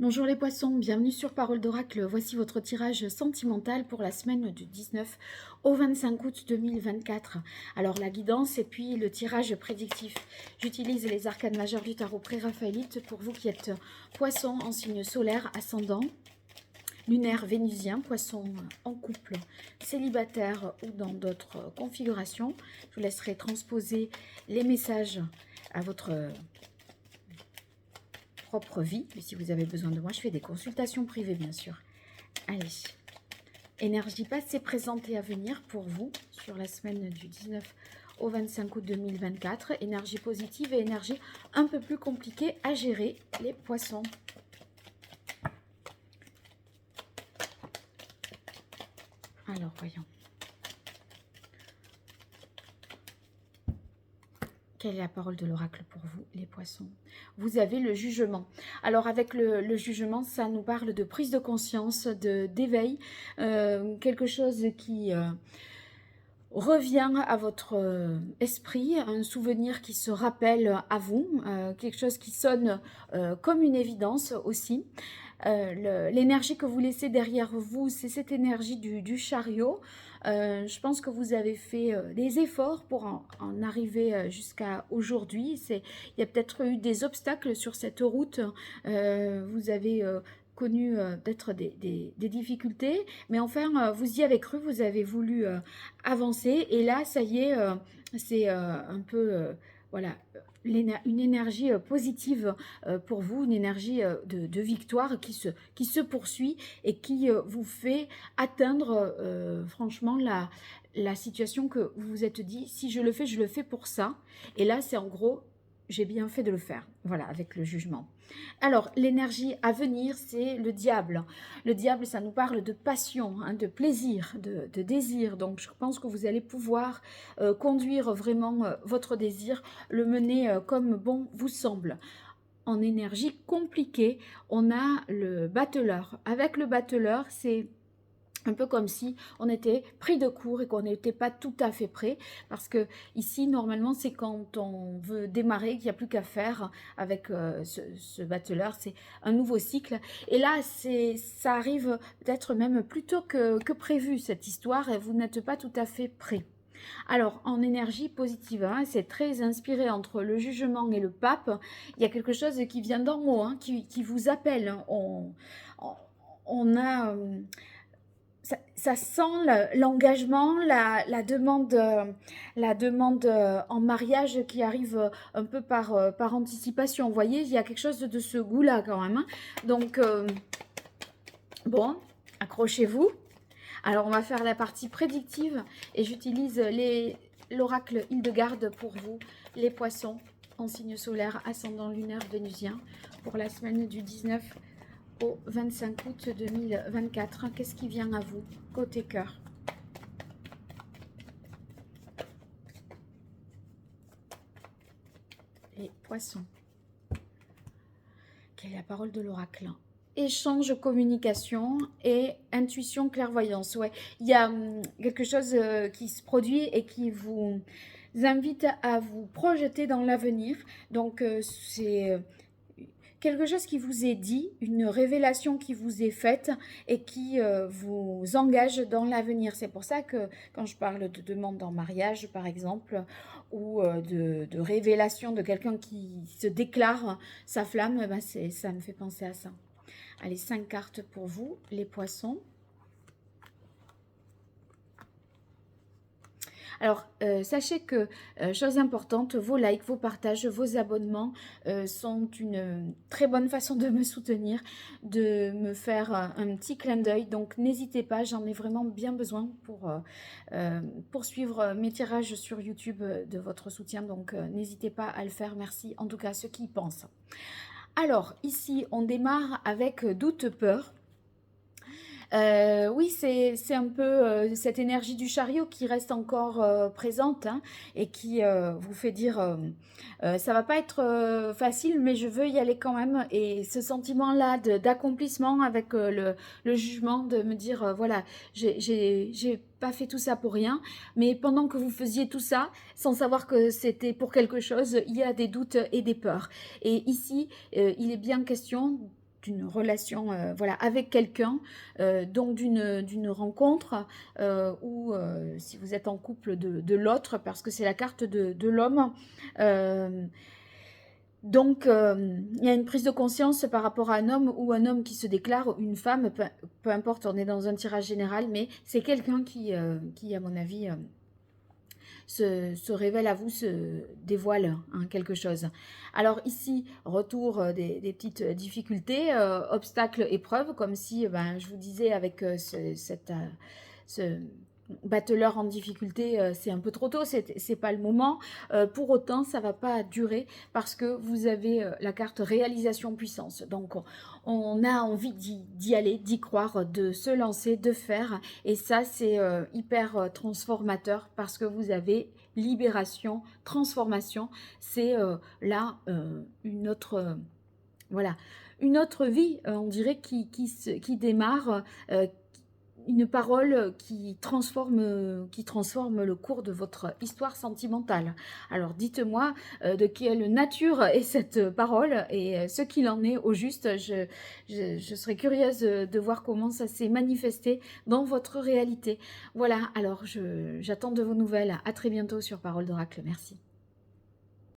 Bonjour les poissons, bienvenue sur Parole d'Oracle. Voici votre tirage sentimental pour la semaine du 19 au 25 août 2024. Alors la guidance et puis le tirage prédictif. J'utilise les arcanes majeures du tarot pré-raphaélite pour vous qui êtes poissons en signe solaire, ascendant, lunaire, vénusien, poisson en couple, célibataire ou dans d'autres configurations. Je vous laisserai transposer les messages à votre propre vie, mais si vous avez besoin de moi, je fais des consultations privées, bien sûr. Allez, énergie passée, présente et à venir pour vous sur la semaine du 19 au 25 août 2024. Énergie positive et énergie un peu plus compliquée à gérer, les poissons. Alors, voyons. Quelle est la parole de l'oracle pour vous, les poissons? Vous avez le jugement. Alors, avec le jugement, ça nous parle de prise de conscience, d'éveil, quelque chose qui revient à votre esprit, un souvenir qui se rappelle à vous, quelque chose qui sonne comme une évidence aussi. L'énergie que vous laissez derrière vous, c'est cette énergie du chariot. Je pense que vous avez fait des efforts pour en arriver jusqu'à aujourd'hui. Il y a peut-être eu des obstacles sur cette route. Vous avez connu peut-être des difficultés, mais enfin, vous y avez cru, vous avez voulu avancer. Et là, ça y est, c'est un peu... voilà, une énergie positive pour vous, une énergie de victoire qui se poursuit et qui vous fait atteindre franchement la situation que vous vous êtes dit, si je le fais pour ça. Et là, c'est en gros, j'ai bien fait de le faire, voilà, avec le jugement. Alors, l'énergie à venir, c'est le diable. Le diable, ça nous parle de passion, hein, de plaisir, de désir. Donc, je pense que vous allez pouvoir conduire vraiment votre désir, le mener comme bon vous semble. En énergie compliquée, on a le battleur. Avec le battleur, c'est un peu comme si on était pris de court et qu'on n'était pas tout à fait prêt. Parce que ici, normalement, c'est quand on veut démarrer qu'il n'y a plus qu'à faire avec ce battleur. C'est un nouveau cycle. Et là, ça arrive peut-être même plus tôt que prévu, cette histoire. Et vous n'êtes pas tout à fait prêt. Alors, en énergie positive, hein, c'est très inspiré entre le jugement et le pape. Il y a quelque chose qui vient d'en haut, hein, qui vous appelle. On a... ça sent l'engagement, la demande en mariage qui arrive un peu par anticipation. Vous voyez, il y a quelque chose de ce goût-là quand même. Hein. Donc, bon, accrochez-vous. Alors, on va faire la partie prédictive et j'utilise l'oracle Hildegarde pour vous, les poissons en signe solaire, ascendant lunaire vénusien, pour la semaine du 19 au 25 août 2024. Qu'est-ce qui vient à vous, côté cœur? Les poissons. Quelle est la parole de l'oracle? Échange, communication et intuition, clairvoyance. Ouais, il y a quelque chose qui se produit et qui vous invite à vous projeter dans l'avenir. Donc, c'est quelque chose qui vous est dit, une révélation qui vous est faite et qui vous engage dans l'avenir. C'est pour ça que quand je parle de demande en mariage, par exemple, ou de révélation de quelqu'un qui se déclare sa flamme, ben ça me fait penser à ça. Allez, 5 cartes pour vous, les poissons. Alors, sachez que, chose importante, vos likes, vos partages, vos abonnements sont une très bonne façon de me soutenir, de me faire un petit clin d'œil. Donc, n'hésitez pas, j'en ai vraiment bien besoin pour poursuivre mes tirages sur YouTube de votre soutien. Donc, n'hésitez pas à le faire. Merci en tout cas à ceux qui y pensent. Alors, ici, on démarre avec doute, peur. Oui, c'est un peu cette énergie du chariot qui reste encore présente hein, et qui vous fait dire ça va pas être facile, mais je veux y aller quand même. Et ce sentiment-là d'accomplissement avec le jugement, de me dire voilà, j'ai pas fait tout ça pour rien, mais pendant que vous faisiez tout ça, sans savoir que c'était pour quelque chose, il y a des doutes et des peurs. Et ici, il est bien question d'une relation voilà, avec quelqu'un, donc d'une rencontre, ou si vous êtes en couple de l'autre, parce que c'est la carte de l'homme. Donc, il y a une prise de conscience par rapport à un homme ou un homme qui se déclare, ou une femme, peu importe, on est dans un tirage général, mais c'est quelqu'un qui, à mon avis, se révèle à vous, se dévoile hein, quelque chose. Alors ici, retour des petites difficultés, obstacles, épreuves, comme si, ben, je vous disais, avec ce battleur en difficulté, c'est un peu trop tôt, c'est pas le moment. Pour autant, ça va pas durer parce que vous avez la carte réalisation puissance. Donc, on a envie d'y aller, d'y croire, de se lancer, de faire. Et ça, c'est hyper transformateur parce que vous avez libération, transformation. C'est là une autre... voilà, une autre vie, on dirait, qui démarre, une parole qui transforme le cours de votre histoire sentimentale. Alors dites-moi de quelle nature est cette parole et ce qu'il en est au juste. Je serais curieuse de voir comment ça s'est manifesté dans votre réalité. Voilà, alors j'attends de vos nouvelles. À très bientôt sur Parole d'Oracle. Merci.